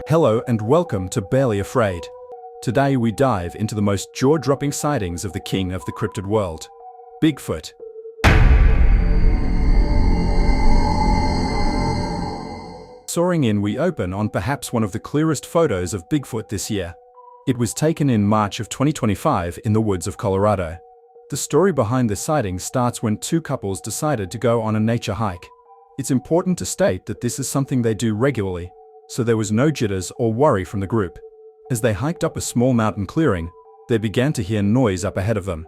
Hello and welcome to Barely Afraid. Today we dive into the most jaw-dropping sightings of the king of the cryptid world, Bigfoot. Soaring in, we open on perhaps one of the clearest photos of Bigfoot this year. It was taken in March of 2025 in the woods of Colorado. The story behind this sighting starts when two couples decided to go on a nature hike. It's important to state that this is something they do regularly, so there was no jitters or worry from the group. As they hiked up a small mountain clearing, they began to hear noise up ahead of them.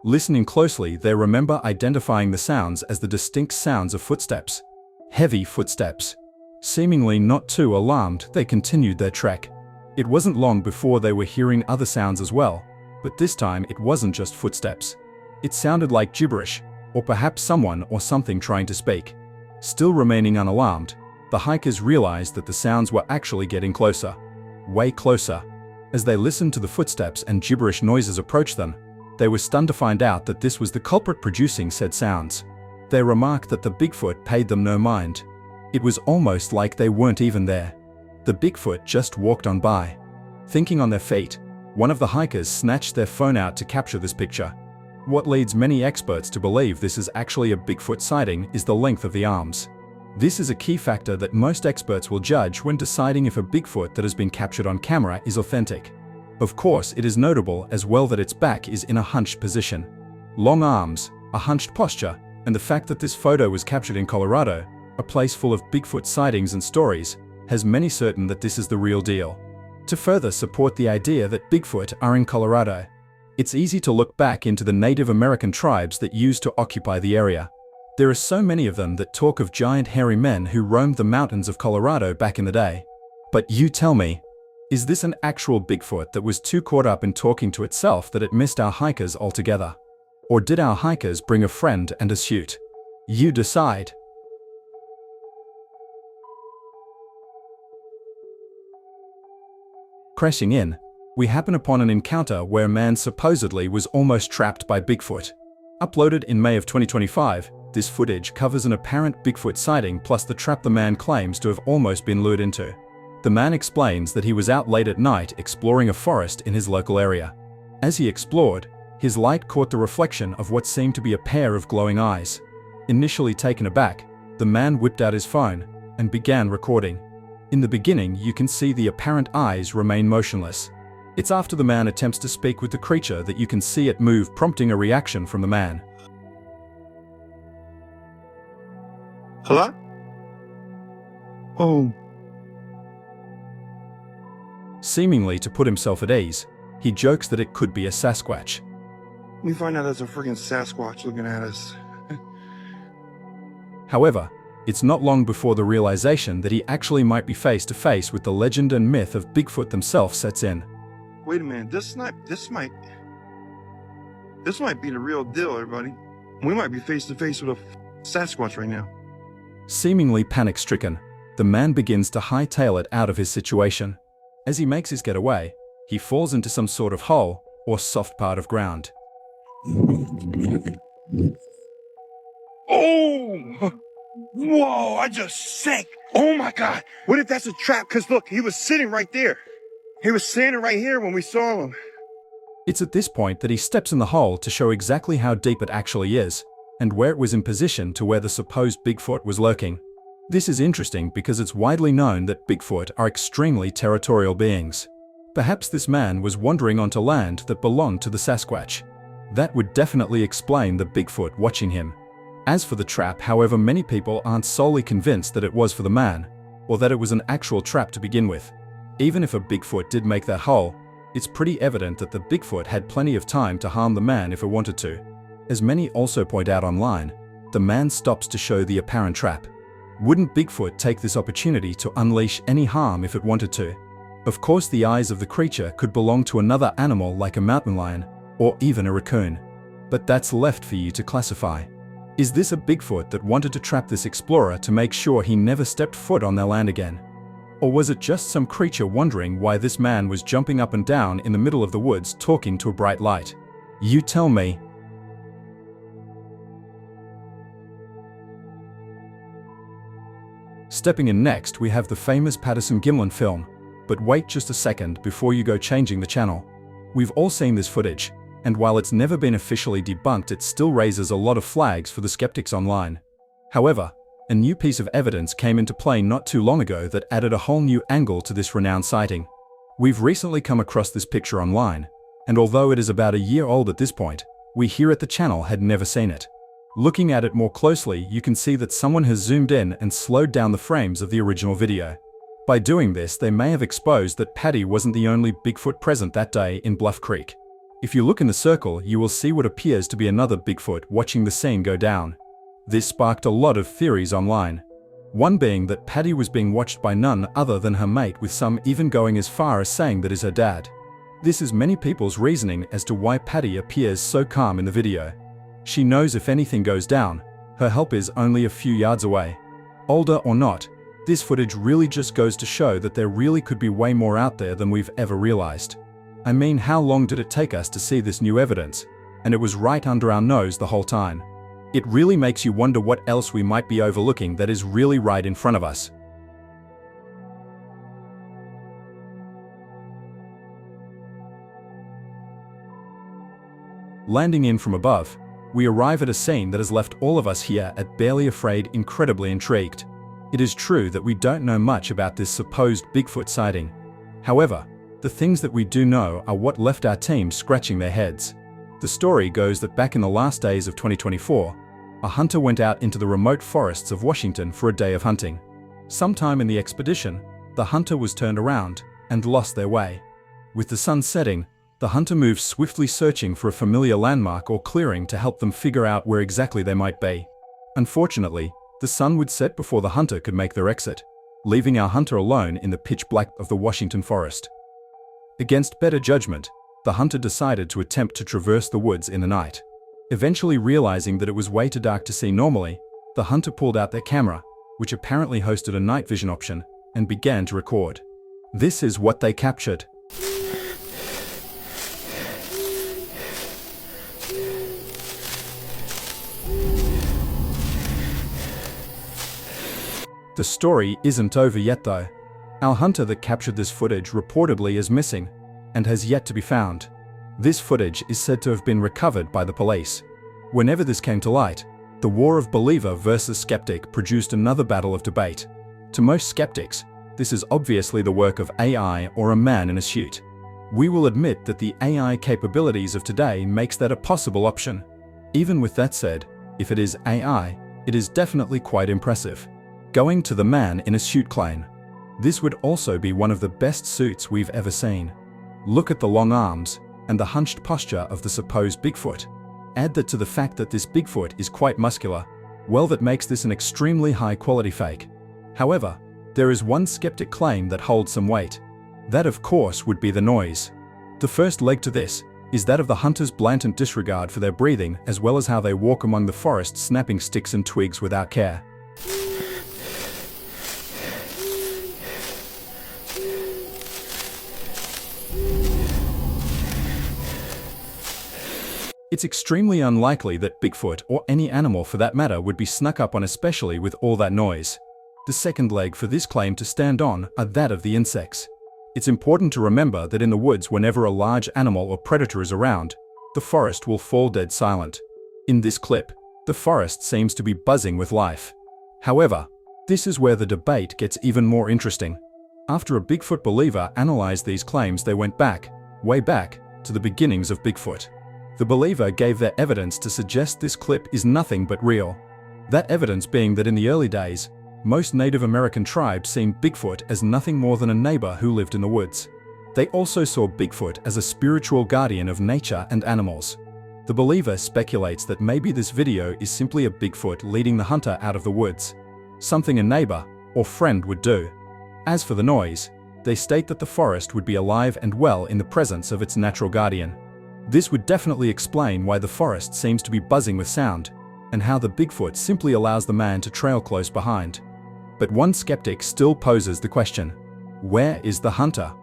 Listening closely, they remember identifying the sounds as the distinct sounds of footsteps. Heavy footsteps. Seemingly not too alarmed, they continued their trek. It wasn't long before they were hearing other sounds as well, but this time it wasn't just footsteps. It sounded like gibberish, or perhaps someone or something trying to speak. Still remaining unalarmed, the hikers realized that the sounds were actually getting closer. Way closer. As they listened to the footsteps and gibberish noises approach them, they were stunned to find out that this was the culprit producing said sounds. They remarked that the Bigfoot paid them no mind. It was almost like they weren't even there. The Bigfoot just walked on by. Thinking on their feet, one of the hikers snatched their phone out to capture this picture. What leads many experts to believe this is actually a Bigfoot sighting is the length of the arms. This is a key factor that most experts will judge when deciding if a Bigfoot that has been captured on camera is authentic. Of course, it is notable as well that its back is in a hunched position. Long arms, a hunched posture, and the fact that this photo was captured in Colorado, a place full of Bigfoot sightings and stories, has many certain that this is the real deal. To further support the idea that Bigfoot are in Colorado, it's easy to look back into the Native American tribes that used to occupy the area. There are so many of them that talk of giant hairy men who roamed the mountains of Colorado back in the day. But you tell me, is this an actual Bigfoot that was too caught up in talking to itself that it missed our hikers altogether? Or did our hikers bring a friend and a suit? You decide. Crashing in, we happen upon an encounter where a man supposedly was almost trapped by Bigfoot. Uploaded in May of 2025, this footage covers an apparent Bigfoot sighting plus the trap the man claims to have almost been lured into. The man explains that he was out late at night exploring a forest in his local area. As he explored, his light caught the reflection of what seemed to be a pair of glowing eyes. Initially taken aback, the man whipped out his phone and began recording. In the beginning, you can see the apparent eyes remain motionless. It's after the man attempts to speak with the creature that you can see it move, prompting a reaction from the man. Hello? Oh. Seemingly to put himself at ease, he jokes that it could be a Sasquatch. We find out that's a freaking Sasquatch looking at us. However, it's not long before the realization that he actually might be face to face with the legend and myth of Bigfoot themselves sets in. Wait a minute, this might be the real deal, everybody. We might be face to face with a Sasquatch right now. Seemingly panic-stricken, the man begins to hightail it out of his situation. As he makes his getaway, he falls into some sort of hole or soft part of ground. Oh! Whoa, I just sank. Oh my God. What if that's a trap? Because look, he was sitting right there. He was standing right here when we saw him. It's at this point that he steps in the hole to show exactly how deep it actually is, and where it was in position to where the supposed Bigfoot was lurking. This is interesting because it's widely known that Bigfoot are extremely territorial beings. Perhaps this man was wandering onto land that belonged to the Sasquatch. That would definitely explain the Bigfoot watching him. As for the trap, however, many people aren't solely convinced that it was for the man, or that it was an actual trap to begin with. Even if a Bigfoot did make that hole, it's pretty evident that the Bigfoot had plenty of time to harm the man if it wanted to. As many also point out online, the man stops to show the apparent trap. Wouldn't Bigfoot take this opportunity to unleash any harm if it wanted to? Of course, the eyes of the creature could belong to another animal like a mountain lion, or even a raccoon. But that's left for you to classify. Is this a Bigfoot that wanted to trap this explorer to make sure he never stepped foot on their land again? Or was it just some creature wondering why this man was jumping up and down in the middle of the woods talking to a bright light? You tell me. Stepping in next, we have the famous Patterson-Gimlin film, But wait just a second before you go changing the channel. We've all seen this footage, and while it's never been officially debunked, it still raises a lot of flags for the skeptics online. However, a new piece of evidence came into play not too long ago that added a whole new angle to this renowned sighting. We've recently come across this picture online, and although it is about a year old at this point, we here at the channel had never seen it. Looking at it more closely, you can see that someone has zoomed in and slowed down the frames of the original video. By doing this, they may have exposed that Paddy wasn't the only Bigfoot present that day in Bluff Creek. If you look in the circle, you will see what appears to be another Bigfoot watching the scene go down. This sparked a lot of theories online. One being that Paddy was being watched by none other than her mate, with some even going as far as saying that is her dad. This is many people's reasoning as to why Paddy appears so calm in the video. She knows if anything goes down, her help is only a few yards away. Older or not, this footage really just goes to show that there really could be way more out there than we've ever realized. I mean, how long did it take us to see this new evidence? And it was right under our nose the whole time. It really makes you wonder what else we might be overlooking that is really right in front of us. Landing in from above, we arrive at a scene that has left all of us here at Barely Afraid incredibly intrigued. It is true that we don't know much about this supposed Bigfoot sighting. However, the things that we do know are what left our team scratching their heads. The story goes that back in the last days of 2024, a hunter went out into the remote forests of Washington for a day of hunting. Sometime in the expedition, the hunter was turned around and lost their way. With the sun setting, the hunter moved swiftly, searching for a familiar landmark or clearing to help them figure out where exactly they might be. Unfortunately, the sun would set before the hunter could make their exit, leaving our hunter alone in the pitch black of the Washington forest. Against better judgment, the hunter decided to attempt to traverse the woods in the night. Eventually realizing that it was way too dark to see normally, the hunter pulled out their camera, which apparently hosted a night vision option, and began to record. This is what they captured. The story isn't over yet though. Our hunter that captured this footage reportedly is missing and has yet to be found. This footage is said to have been recovered by the police. Whenever this came to light, the war of believer versus skeptic produced another battle of debate. To most skeptics, this is obviously the work of AI or a man in a suit. We will admit that the AI capabilities of today makes that a possible option. Even with that said, if it is AI, it is definitely quite impressive. Going to the man in a suit claim. This would also be one of the best suits we've ever seen. Look at the long arms and the hunched posture of the supposed Bigfoot. Add that to the fact that this Bigfoot is quite muscular. Well, that makes this an extremely high quality fake. However, there is one skeptic claim that holds some weight. That of course would be the noise. The first leg to this is that of the hunter's blatant disregard for their breathing, as well as how they walk among the forest snapping sticks and twigs without care. It's extremely unlikely that Bigfoot, or any animal for that matter, would be snuck up on, especially with all that noise. The second leg for this claim to stand on are that of the insects. It's important to remember that in the woods, whenever a large animal or predator is around, the forest will fall dead silent. In this clip, the forest seems to be buzzing with life. However, this is where the debate gets even more interesting. After a Bigfoot believer analyzed these claims, they went back, way back, to the beginnings of Bigfoot. The believer gave their evidence to suggest this clip is nothing but real. That evidence being that in the early days, most Native American tribes seen Bigfoot as nothing more than a neighbor who lived in the woods. They also saw Bigfoot as a spiritual guardian of nature and animals. The believer speculates that maybe this video is simply a Bigfoot leading the hunter out of the woods, something a neighbor or friend would do. As for the noise, they state that the forest would be alive and well in the presence of its natural guardian. This would definitely explain why the forest seems to be buzzing with sound, and how the Bigfoot simply allows the man to trail close behind. But one skeptic still poses the question, where is the hunter?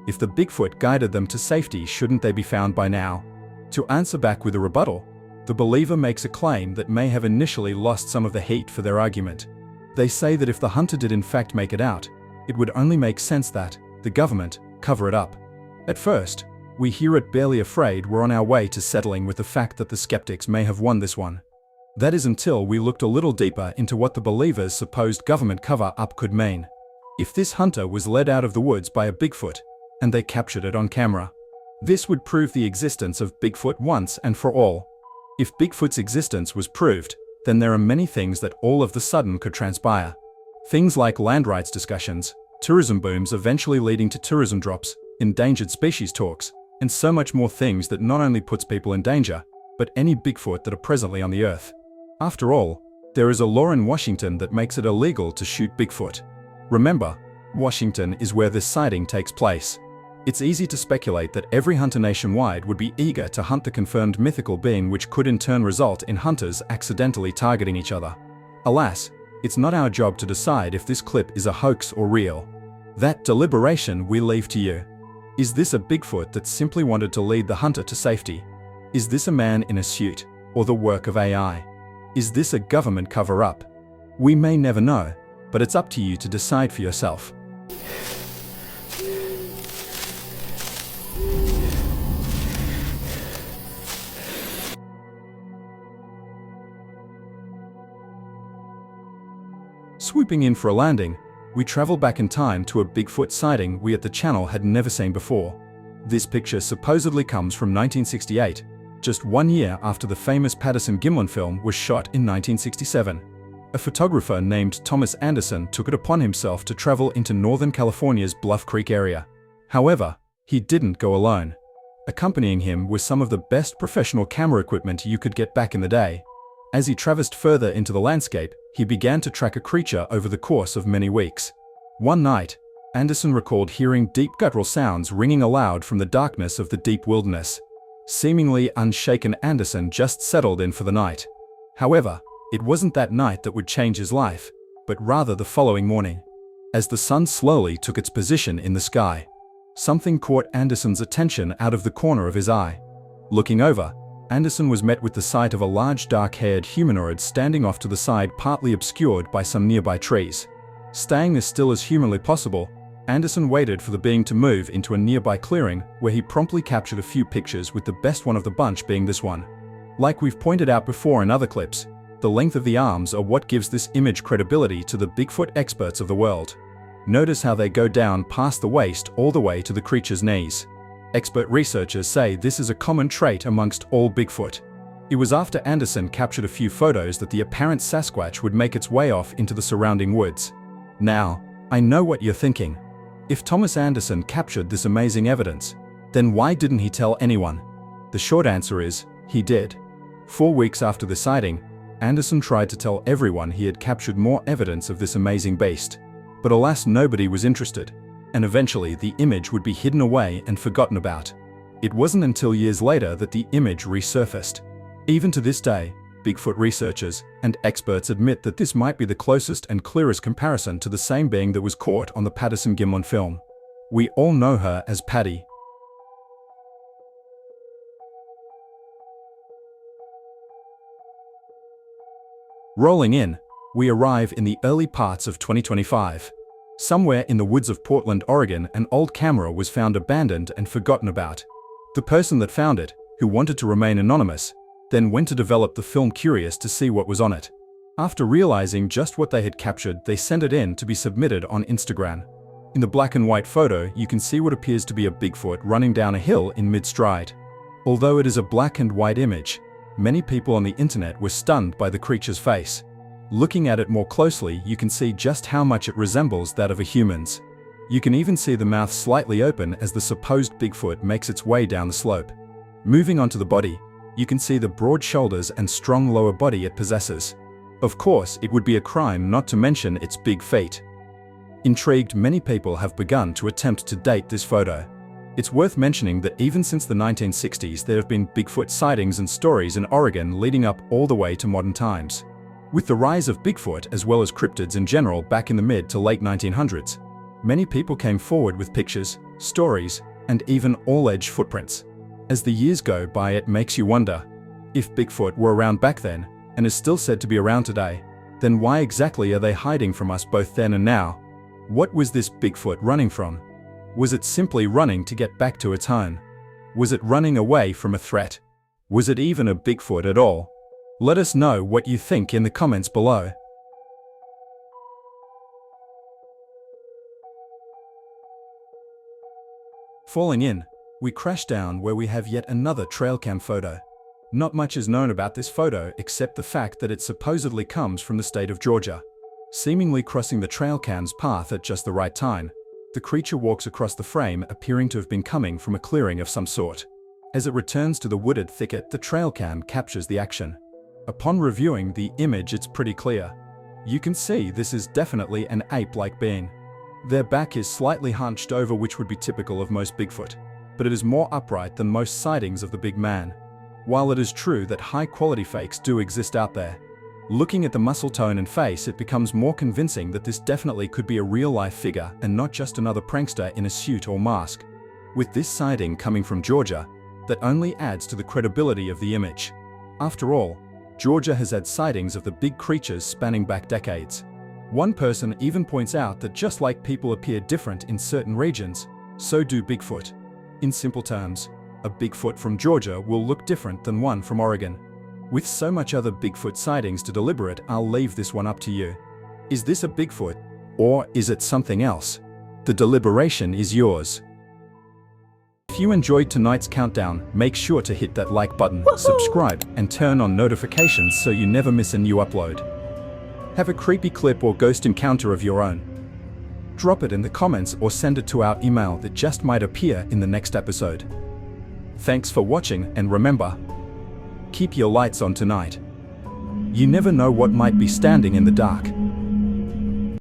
If the Bigfoot guided them to safety, shouldn't they be found by now? To answer back with a rebuttal, the believer makes a claim that may have initially lost some of the heat for their argument. They say that if the hunter did in fact make it out, it would only make sense that, the government, cover it up. At first, we hear it barely afraid we're on our way to settling with the fact that the skeptics may have won this one. That is until we looked a little deeper into what the believers' supposed government cover-up could mean. If this hunter was led out of the woods by a Bigfoot, and they captured it on camera, this would prove the existence of Bigfoot once and for all. If Bigfoot's existence was proved, then there are many things that all of the sudden could transpire. Things like land rights discussions, tourism booms eventually leading to tourism drops, endangered species talks, and so much more things that not only puts people in danger, but any Bigfoot that are presently on the earth. After all, there is a law in Washington that makes it illegal to shoot Bigfoot. Remember, Washington is where this sighting takes place. It's easy to speculate that every hunter nationwide would be eager to hunt the confirmed mythical being, which could in turn result in hunters accidentally targeting each other. Alas, it's not our job to decide if this clip is a hoax or real. That deliberation we leave to you. Is this a Bigfoot that simply wanted to lead the hunter to safety? Is this a man in a suit, or the work of AI? Is this a government cover-up? We may never know, but it's up to you to decide for yourself. Swooping in for a landing, we travel back in time to a Bigfoot sighting we at the channel had never seen before. This picture supposedly comes from 1968, just 1 year after the famous Patterson-Gimlin film was shot in 1967. A photographer named Thomas Anderson took it upon himself to travel into Northern California's Bluff Creek area. However, he didn't go alone. Accompanying him was some of the best professional camera equipment you could get back in the day. As he traversed further into the landscape, he began to track a creature over the course of many weeks. One night, Anderson recalled hearing deep guttural sounds ringing aloud from the darkness of the deep wilderness. Seemingly unshaken, Anderson just settled in for the night. However, it wasn't that night that would change his life, but rather the following morning. As the sun slowly took its position in the sky, something caught Anderson's attention out of the corner of his eye. Looking over, Anderson was met with the sight of a large dark-haired humanoid standing off to the side, partly obscured by some nearby trees. Staying as still as humanly possible, Anderson waited for the being to move into a nearby clearing, where he promptly captured a few pictures, with the best one of the bunch being this one. Like we've pointed out before in other clips, the length of the arms are what gives this image credibility to the Bigfoot experts of the world. Notice how they go down past the waist all the way to the creature's knees. Expert researchers say this is a common trait amongst all Bigfoot. It was after Anderson captured a few photos that the apparent Sasquatch would make its way off into the surrounding woods. Now, I know what you're thinking. If Thomas Anderson captured this amazing evidence, then why didn't he tell anyone? The short answer is, he did. 4 weeks after the sighting, Anderson tried to tell everyone he had captured more evidence of this amazing beast. But alas, nobody was interested, and eventually the image would be hidden away and forgotten about. It wasn't until years later that the image resurfaced. Even to this day, Bigfoot researchers and experts admit that this might be the closest and clearest comparison to the same being that was caught on the Patterson-Gimlin film. We all know her as Patty. Rolling in, we arrive in the early parts of 2025. Somewhere in the woods of Portland, Oregon, an old camera was found abandoned and forgotten about. The person that found it, who wanted to remain anonymous, then went to develop the film, curious to see what was on it. After realizing just what they had captured, they sent it in to be submitted on Instagram. In the black and white photo, you can see what appears to be a Bigfoot running down a hill in mid-stride. Although it is a black and white image, many people on the internet were stunned by the creature's face. Looking at it more closely, you can see just how much it resembles that of a human's. You can even see the mouth slightly open as the supposed Bigfoot makes its way down the slope. Moving on to the body, you can see the broad shoulders and strong lower body it possesses. Of course, it would be a crime not to mention its big feet. Intrigued, many people have begun to attempt to date this photo. It's worth mentioning that even since the 1960s, there have been Bigfoot sightings and stories in Oregon leading up all the way to modern times. With the rise of Bigfoot as well as cryptids in general back in the mid to late 1900s, many people came forward with pictures, stories, and even all-edge footprints. As the years go by, it makes you wonder, if Bigfoot were around back then and is still said to be around today, then why exactly are they hiding from us both then and now? What was this Bigfoot running from? Was it simply running to get back to its home? Was it running away from a threat? Was it even a Bigfoot at all? Let us know what you think in the comments below. Falling in, we crash down where we have yet another trail cam photo. Not much is known about this photo except the fact that it supposedly comes from the state of Georgia. Seemingly crossing the trail cam's path at just the right time, the creature walks across the frame, appearing to have been coming from a clearing of some sort. As it returns to the wooded thicket, the trail cam captures the action. Upon reviewing the image, it's pretty clear. You can see this is definitely an ape-like being. Their back is slightly hunched over, which would be typical of most Bigfoot, but it is more upright than most sightings of the big man. While it is true that high-quality fakes do exist out there, looking at the muscle tone and face, it becomes more convincing that this definitely could be a real-life figure and not just another prankster in a suit or mask. With this sighting coming from Georgia, that only adds to the credibility of the image. After all, Georgia has had sightings of the big creatures spanning back decades. One person even points out that just like people appear different in certain regions, so do Bigfoot. In simple terms, a Bigfoot from Georgia will look different than one from Oregon. With so much other Bigfoot sightings to deliberate, I'll leave this one up to you. Is this a Bigfoot, or is it something else? The deliberation is yours. If you enjoyed tonight's countdown, make sure to hit that like button, subscribe, and turn on notifications so you never miss a new upload. Have a creepy clip or ghost encounter of your own? Drop it in the comments or send it to our email that just might appear in the next episode. Thanks for watching, and remember, keep your lights on tonight. You never know what might be standing in the dark.